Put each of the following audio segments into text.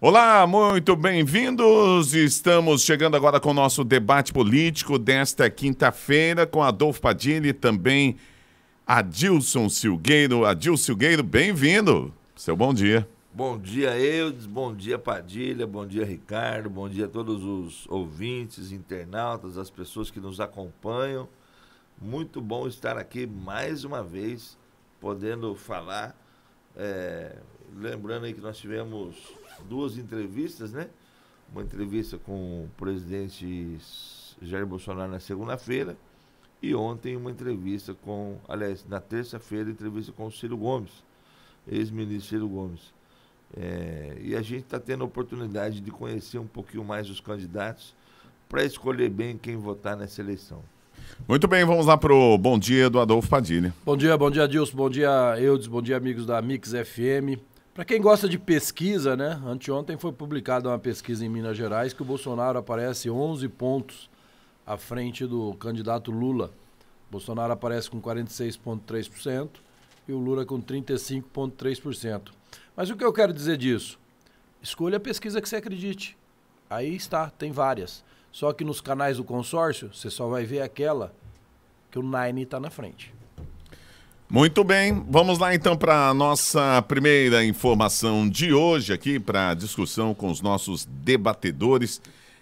Olá, muito bem-vindos. Estamos chegando agora com o nosso debate político desta quinta-feira com Adolfo Padilha e também Adilson Silgueiro. Adilson Silgueiro, bem-vindo. Seu bom dia. Bom dia, Eudes. Bom dia, Padilha. Bom dia, Ricardo. Bom dia a todos os ouvintes, internautas, as pessoas que nos acompanham. Muito bom estar aqui mais uma vez, podendo falar. Lembrando aí que nós tivemos duas entrevistas, né? Uma entrevista com o presidente Jair Bolsonaro na segunda-feira e ontem uma entrevista na terça-feira, entrevista com o Ciro Gomes, ex-ministro Ciro Gomes. E a gente está tendo a oportunidade de conhecer um pouquinho mais os candidatos para escolher bem quem votar nessa eleição. Muito bem, vamos lá para o bom dia do Adolfo Padilha. Bom dia, Adilson, bom dia, Eudes, bom dia, amigos da Mix FM. Para quem gosta de pesquisa, né? Anteontem foi publicada uma pesquisa em Minas Gerais que o Bolsonaro aparece 11 pontos à frente do candidato Lula. O Bolsonaro aparece com 46,3% e o Lula com 35,3%. Mas o que eu quero dizer disso? Escolha a pesquisa que você acredite. Aí está, tem várias. Só que nos canais do consórcio, você só vai ver aquela que o Nine está na frente. Muito bem, vamos lá então para a nossa primeira informação de hoje aqui, para a discussão com os nossos debatedores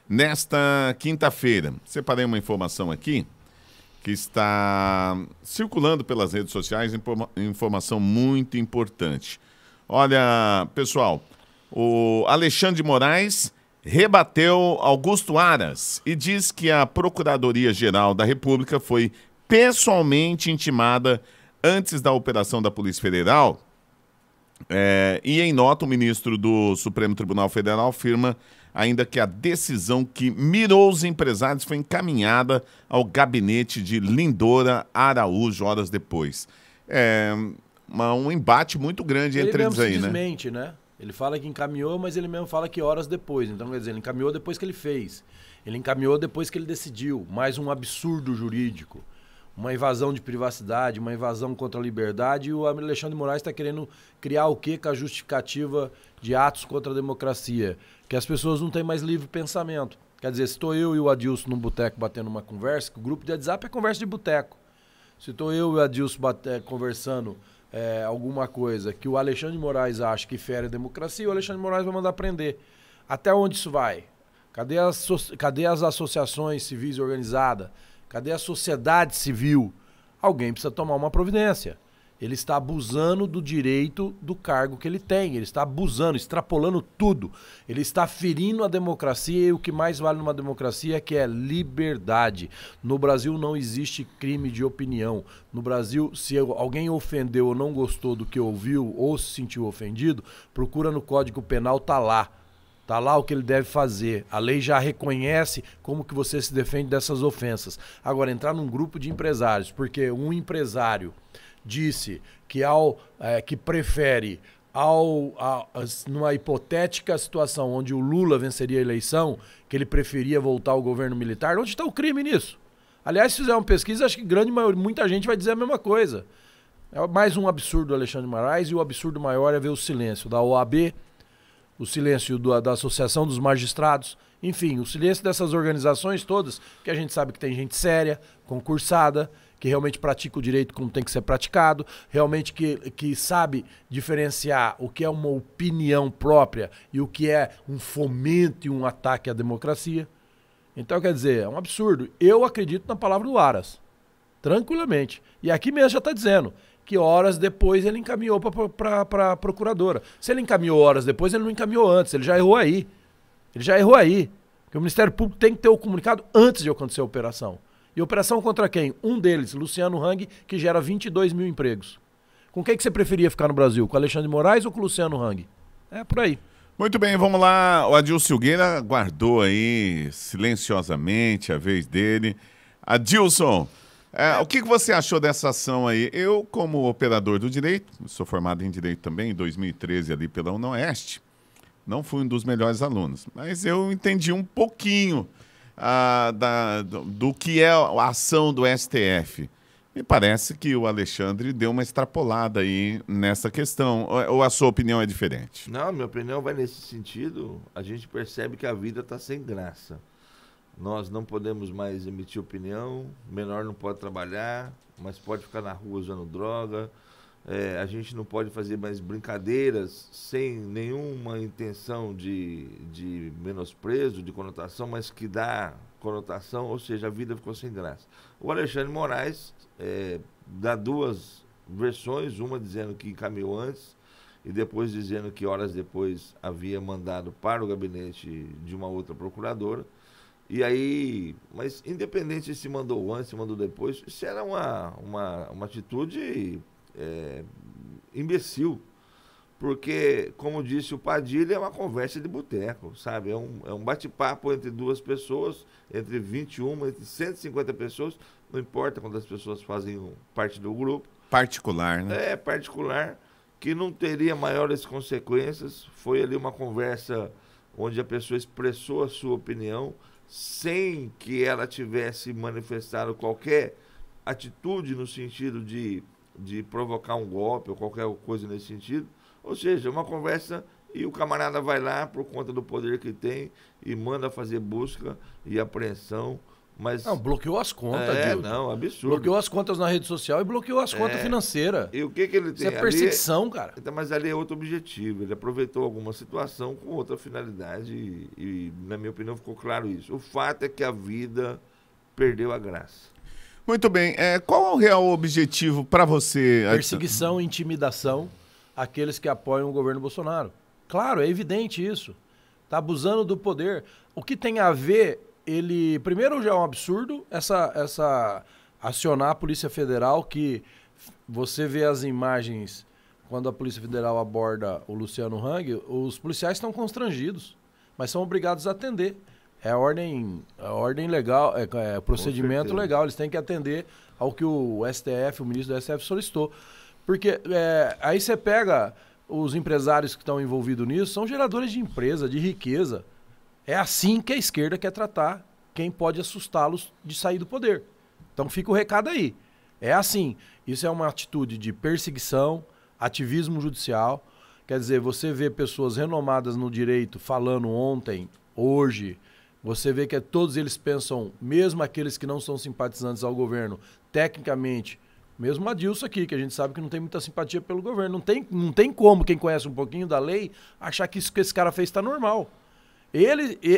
nesta quinta-feira. Separei uma informação aqui que está circulando pelas redes sociais, informação muito importante. Olha, pessoal, o Alexandre de Moraes rebateu Augusto Aras e diz que a Procuradoria-Geral da República foi pessoalmente intimada antes da operação da Polícia Federal. E em nota, o ministro do Supremo Tribunal Federal afirma ainda que a decisão que mirou os empresários foi encaminhada ao gabinete de Lindora Araújo horas depois. Um embate muito grande entre eles aí, né? Simplesmente, né? Ele fala que encaminhou, mas ele mesmo fala que horas depois. Então, quer dizer, ele encaminhou depois que ele fez. Ele encaminhou depois que ele decidiu. Mais um absurdo jurídico. Uma invasão de privacidade, uma invasão contra a liberdade. E o Alexandre de Moraes está querendo criar o quê com a justificativa de atos contra a democracia? Que as pessoas não têm mais livre pensamento. Quer dizer, se estou eu e o Adilson num boteco batendo uma conversa, que o grupo de WhatsApp é conversa de boteco. Se estou eu e o Adilson conversando alguma coisa que o Alexandre de Moraes acha que fere a democracia, o Alexandre de Moraes vai mandar prender. Até onde isso vai? Cadê as associações civis organizadas? Cadê a sociedade civil? Alguém precisa tomar uma providência. Ele está abusando do direito do cargo que ele tem. Ele está abusando, extrapolando tudo. Ele está ferindo a democracia e o que mais vale numa democracia que é liberdade. No Brasil não existe crime de opinião. No Brasil, se alguém ofendeu ou não gostou do que ouviu ou se sentiu ofendido, procura no Código Penal, tá lá. Tá lá o que ele deve fazer. A lei já reconhece como que você se defende dessas ofensas. Agora, entrar num grupo de empresários, porque um empresário disse que que prefere, numa hipotética situação onde o Lula venceria a eleição, que ele preferia voltar ao governo militar. Onde está o crime nisso? Aliás, se fizer uma pesquisa, acho que muita gente vai dizer a mesma coisa. É mais um absurdo do Alexandre de Moraes, e o absurdo maior é ver o silêncio da OAB, o silêncio da Associação dos Magistrados, enfim, o silêncio dessas organizações todas, que a gente sabe que tem gente séria, concursada, que realmente pratica o direito como tem que ser praticado, realmente que sabe diferenciar o que é uma opinião própria e o que é um fomento e um ataque à democracia. Então, quer dizer, é um absurdo. Eu acredito na palavra do Aras, tranquilamente. E aqui mesmo já está dizendo que horas depois ele encaminhou para a procuradora. Se ele encaminhou horas depois, ele não encaminhou antes, ele já errou aí. Ele já errou aí. Porque o Ministério Público tem que ter o comunicado antes de acontecer a operação. E operação contra quem? Um deles, Luciano Hang, que gera 22 mil empregos. Com quem que você preferia ficar no Brasil? Com Alexandre de Moraes ou com Luciano Hang? É por aí. Muito bem, vamos lá. O Adilson Silgueira guardou aí silenciosamente a vez dele. Adilson, o que você achou dessa ação aí? Eu, como operador do direito, sou formado em direito também, em 2013 ali pela UNOeste, não fui um dos melhores alunos, mas eu entendi um pouquinho do que é a ação do STF. Me parece que o Alexandre deu uma extrapolada aí nessa questão. Ou a sua opinião é diferente? Não, minha opinião vai nesse sentido. A gente percebe que a vida está sem graça. Nós não podemos mais emitir opinião, menor não pode trabalhar, mas pode ficar na rua usando droga. A gente não pode fazer mais brincadeiras sem nenhuma intenção de menosprezo, de conotação, mas que dá conotação, ou seja, a vida ficou sem graça. O Alexandre Moraes dá duas versões, uma dizendo que encaminhou antes e depois dizendo que horas depois havia mandado para o gabinete de uma outra procuradora. E aí, mas independente se mandou antes, se mandou depois, isso era uma atitude imbecil. Porque, como disse o Padilha, é uma conversa de boteco, sabe? É um bate-papo entre duas pessoas, entre 21, entre 150 pessoas, não importa quantas pessoas fazem parte do grupo. Particular, né? Particular, que não teria maiores consequências. Foi ali uma conversa onde a pessoa expressou a sua opinião, sem que ela tivesse manifestado qualquer atitude no sentido de provocar um golpe ou qualquer coisa nesse sentido. Ou seja, uma conversa e o camarada vai lá por conta do poder que tem e manda fazer busca e apreensão. Mas não, bloqueou as contas, não, absurdo. Bloqueou as contas na rede social e bloqueou as contas financeiras. E o que ele tem? Isso é perseguição, cara. Então, mas ali é outro objetivo. Ele aproveitou alguma situação com outra finalidade e, na minha opinião, ficou claro isso. O fato é que a vida perdeu a graça. Muito bem. Qual é o real objetivo para você? Perseguição e intimidação àqueles que apoiam o governo Bolsonaro. Claro, é evidente isso. Está abusando do poder. O que tem a ver, primeiro já é um absurdo essa acionar a Polícia Federal, que você vê as imagens quando a Polícia Federal aborda o Luciano Hang, os policiais estão constrangidos, mas são obrigados a atender. É a ordem legal, procedimento legal. Eles têm que atender ao que o STF, o ministro do STF solicitou. Porque aí você pega os empresários que estão envolvidos nisso, são geradores de empresa, de riqueza. É assim que a esquerda quer tratar quem pode assustá-los de sair do poder. Então fica o recado aí. É assim. Isso é uma atitude de perseguição, ativismo judicial. Quer dizer, você vê pessoas renomadas no direito falando ontem, hoje. Você vê que todos eles pensam, mesmo aqueles que não são simpatizantes ao governo, tecnicamente, mesmo a Dilson aqui, que a gente sabe que não tem muita simpatia pelo governo. Não tem como, quem conhece um pouquinho da lei, achar que isso que esse cara fez está normal.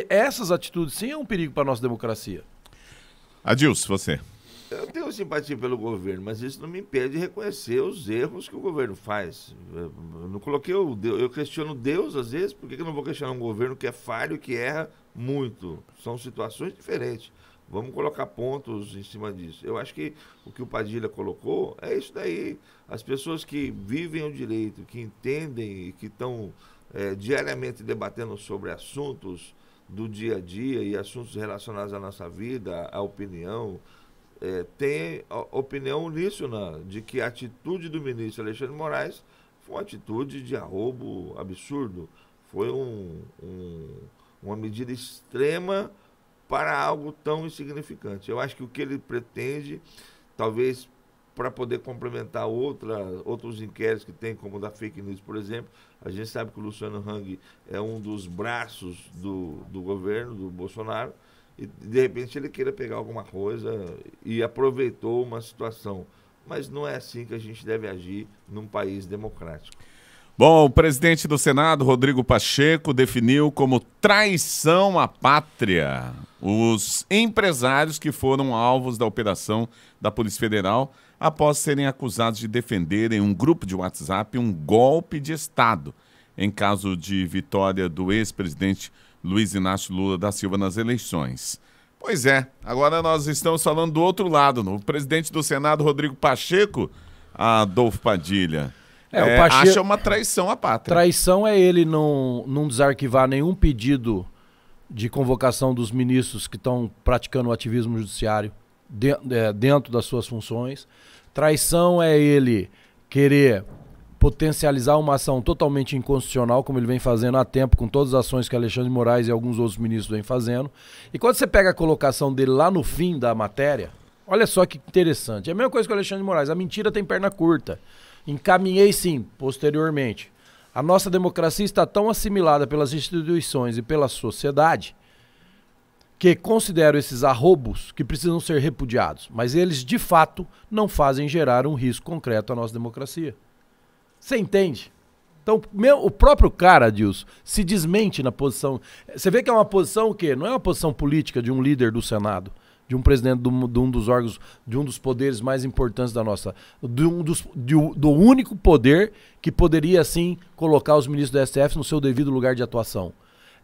Essas atitudes, sim, é um perigo para a nossa democracia. Adilson, você. Eu tenho simpatia pelo governo, mas isso não me impede de reconhecer os erros que o governo faz. Eu não coloquei eu questiono Deus às vezes, por que eu não vou questionar um governo que é falho, que erra muito? São situações diferentes. Vamos colocar pontos em cima disso. Eu acho que o que o Padilha colocou é isso daí. As pessoas que vivem o direito, que entendem e que estão diariamente debatendo sobre assuntos do dia a dia e assuntos relacionados à nossa vida, à opinião, tem a opinião uníssona de que a atitude do ministro Alexandre Moraes foi uma atitude de arrobo absurdo. Foi uma medida extrema para algo tão insignificante. Eu acho que o que ele pretende, talvez para poder complementar outros inquéritos que tem, como o da fake news, por exemplo, a gente sabe que o Luciano Hang é um dos braços do governo, do Bolsonaro, e de repente ele queira pegar alguma coisa e aproveitou uma situação. Mas não é assim que a gente deve agir num país democrático. Bom, o presidente do Senado, Rodrigo Pacheco, definiu como traição à pátria os empresários que foram alvos da operação da Polícia Federal após serem acusados de defenderem um grupo de WhatsApp um golpe de Estado, em caso de vitória do ex-presidente Luiz Inácio Lula da Silva nas eleições. Pois é, agora nós estamos falando do outro lado, no presidente do Senado, Rodrigo Pacheco, Adolfo Padilha. O Pacheco acha uma traição à pátria. Traição é ele não desarquivar nenhum pedido de convocação dos ministros que estão praticando o ativismo judiciário dentro das suas funções. Traição é ele querer potencializar uma ação totalmente inconstitucional, como ele vem fazendo há tempo, com todas as ações que Alexandre de Moraes e alguns outros ministros vêm fazendo. E quando você pega a colocação dele lá no fim da matéria, Olha só que interessante. É a mesma coisa que o Alexandre de Moraes. A mentira tem perna curta. Encaminhei sim, posteriormente. A nossa democracia está tão assimilada pelas instituições e pela sociedade que considero esses arrobos que precisam ser repudiados. Mas eles, de fato, não fazem gerar um risco concreto à nossa democracia. Você entende? Então, o próprio cara, Adilson, se desmente na posição... Você vê que é uma posição o quê? Não é uma posição política de um líder do Senado, de um presidente de um dos órgãos, de um dos poderes mais importantes da nossa... do único poder que poderia, assim, colocar os ministros do STF no seu devido lugar de atuação.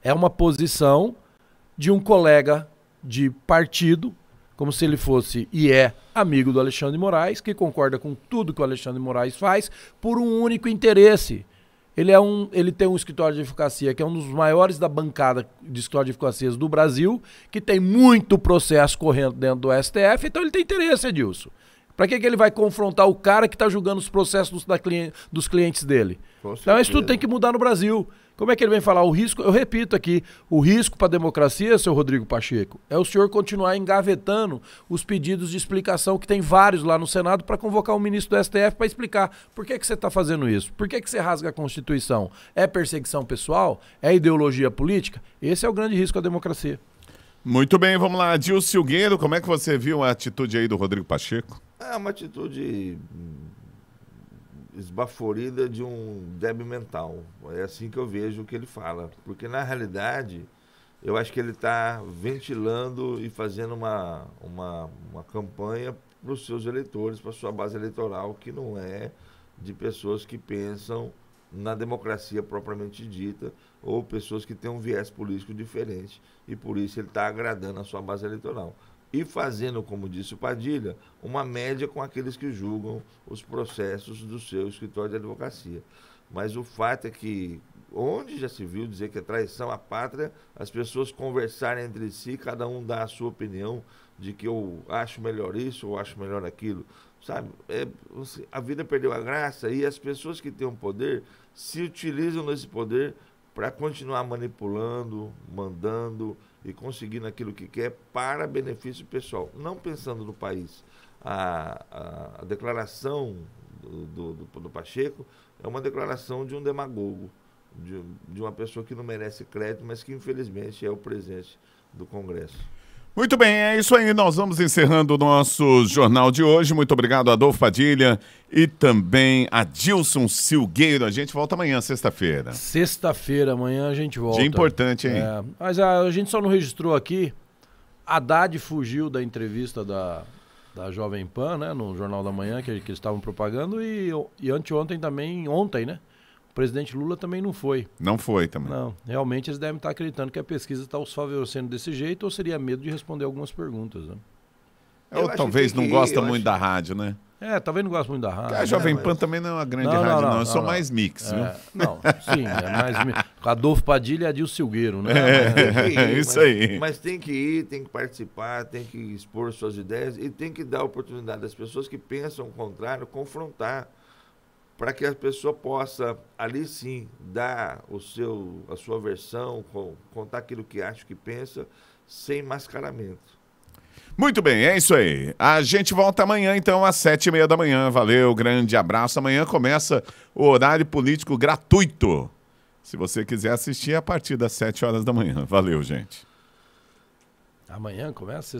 É uma posição de um colega de partido, como se ele fosse e é amigo do Alexandre de Moraes, que concorda com tudo que o Alexandre de Moraes faz, por um único interesse. Ele tem um escritório de advocacia que é um dos maiores da bancada de escritório de advocacias do Brasil, que tem muito processo correndo dentro do STF, então ele tem interesse, Edilson. Para que ele vai confrontar o cara que está julgando os processos dos clientes dele? Então isso tudo tem que mudar no Brasil. Como é que ele vem falar? O risco, eu repito aqui, o risco para a democracia, seu Rodrigo Pacheco, é o senhor continuar engavetando os pedidos de explicação, que tem vários lá no Senado, para convocar o ministro do STF para explicar por que você está fazendo isso, por que você rasga a Constituição. É perseguição pessoal? É ideologia política? Esse é o grande risco à democracia. Muito bem, vamos lá. Adilson Silgueiro, como é que você viu a atitude aí do Rodrigo Pacheco? É uma atitude esbaforida de um débil mental. É assim que eu vejo o que ele fala. Porque, na realidade, eu acho que ele está ventilando e fazendo uma campanha para os seus eleitores, para a sua base eleitoral, que não é de pessoas que pensam na democracia propriamente dita, ou pessoas que têm um viés político diferente. E, por isso, ele está agradando a sua base eleitoral. E fazendo, como disse o Padilha, uma média com aqueles que julgam os processos do seu escritório de advocacia. Mas o fato é que, onde já se viu dizer que é traição à pátria, as pessoas conversarem entre si, cada um dá a sua opinião de que eu acho melhor isso ou acho melhor aquilo. Sabe, a vida perdeu a graça e as pessoas que têm o poder se utilizam desse poder para continuar manipulando, mandando e conseguindo aquilo que quer para benefício pessoal, não pensando no país. A declaração do Pacheco é uma declaração de um demagogo, de uma pessoa que não merece crédito, mas que infelizmente é o presidente do Congresso. Muito bem, é isso aí. Nós vamos encerrando o nosso jornal de hoje. Muito obrigado, Adolfo Padilha e também Adilson Silgueiro. A gente volta amanhã, sexta-feira. Sexta-feira, amanhã a gente volta. Dia importante, hein? Mas a gente só não registrou aqui. Haddad fugiu da entrevista da Jovem Pan, né, no Jornal da Manhã, que eles estavam propagando, e anteontem também, ontem, né? O presidente Lula também não foi. Não foi também. Não, realmente eles devem estar acreditando que a pesquisa está os favorecendo desse jeito, ou seria medo de responder algumas perguntas, né? Ou talvez não gosta muito da rádio, né? Talvez não gosta muito da rádio. A Jovem Pan também não é uma grande rádio, não. Eu sou mais mix, viu? Não, sim, é mais mix. Adolfo Padilha e Adilson Silgueiro, né? Isso aí. Mas tem que ir, tem que participar, tem que expor suas ideias e tem que dar a oportunidade às pessoas que pensam o contrário, confrontar, para que a pessoa possa, ali sim, dar a sua versão, contar aquilo que acha, que pensa, sem mascaramento. Muito bem, é isso aí. A gente volta amanhã, então, às 7h30 da manhã. Valeu, grande abraço. Amanhã começa o horário político gratuito. Se você quiser assistir, a partir das 7 horas da manhã. Valeu, gente. Amanhã começa?